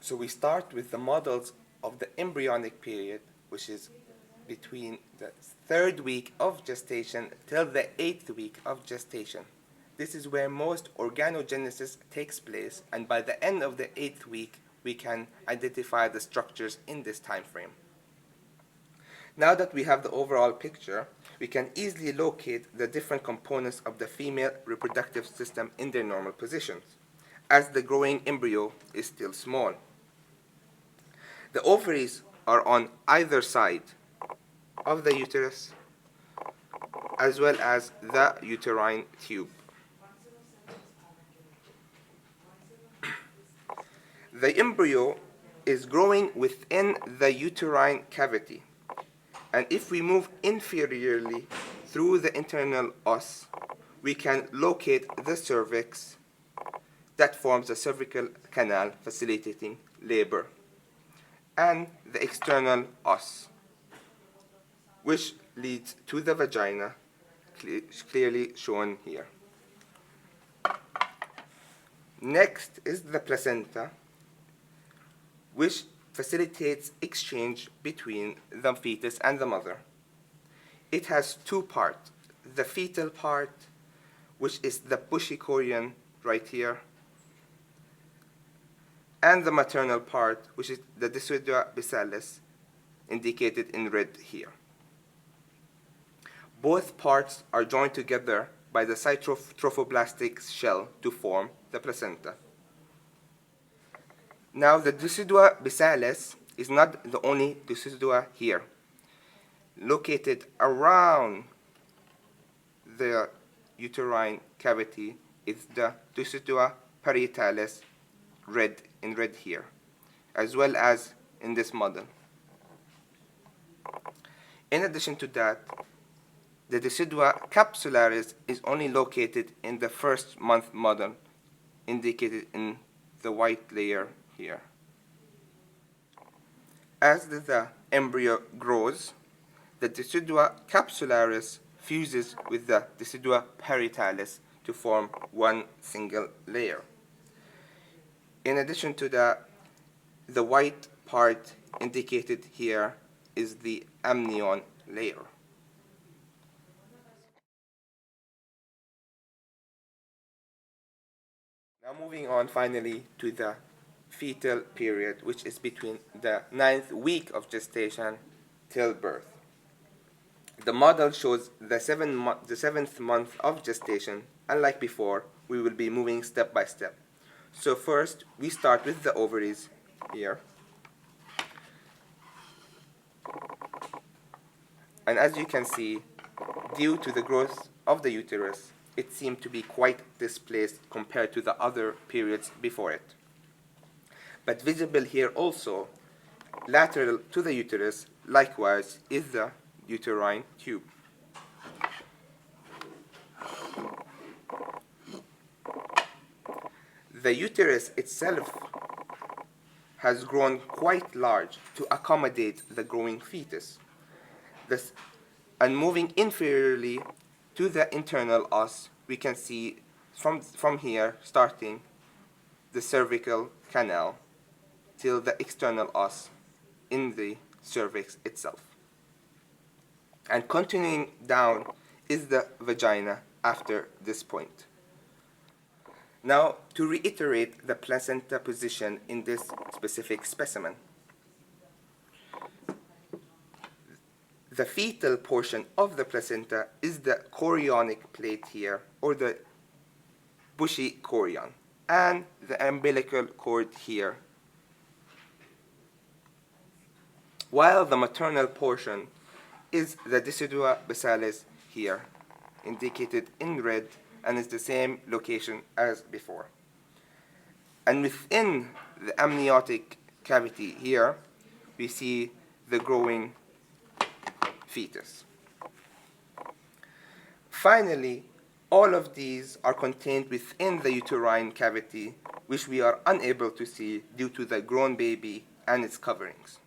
So we start with the models of the embryonic period, which is between the 3rd week of gestation till the 8th week of gestation. This is where most organogenesis takes place, and by the end of the 8th week, we can identify the structures in this time frame. Now that we have the overall picture, we can easily locate the different components of the female reproductive system in their normal positions, as the growing embryo is still small. The ovaries are on either side of the uterus, as well as the uterine tube. The embryo is growing within the uterine cavity, and if we move inferiorly through the internal os, we can locate the cervix that forms the cervical canal facilitating labor, and the external os, which leads to the vagina, clearly shown here. Next is the placenta, which facilitates exchange between the fetus and the mother. It has two parts: the fetal part, which is the bushy chorion right here, and the maternal part, which is the decidua bisalis, indicated in red here. Both parts are joined together by the cytotrophoblastic shell to form the placenta. Now, the decidua bisalis is not the only decidua here. Located around the uterine cavity is the decidua parietalis, in red here, as well as in this model. In addition to that, the decidua capsularis is only located in the first month model, indicated in the white layer here. As the embryo grows, the decidua capsularis fuses with the decidua parietalis to form one single layer. In addition to that, the white part indicated here is the amnion layer. Now moving on finally to the fetal period, which is between the 9th week of gestation till birth. The model shows the 7th month of gestation, and like before, we will be moving step by step. So first, we start with the ovaries here. And as you can see, due to the growth of the uterus, it seemed to be quite displaced compared to the other periods before it. But visible here also, lateral to the uterus, likewise, is the uterine tube. The uterus itself has grown quite large to accommodate the growing fetus. And moving inferiorly to the internal os, we can see from here starting the cervical canal till the external os in the cervix itself. And continuing down is the vagina after this point. Now, to reiterate the placenta position in this specific specimen, the fetal portion of the placenta is the chorionic plate here, or the bushy chorion, and the umbilical cord here, while the maternal portion is the decidua bisalis here, indicated in red, and is the same location as before. And within the amniotic cavity here, we see the growing fetus. Finally, all of these are contained within the uterine cavity, which we are unable to see due to the grown baby and its coverings.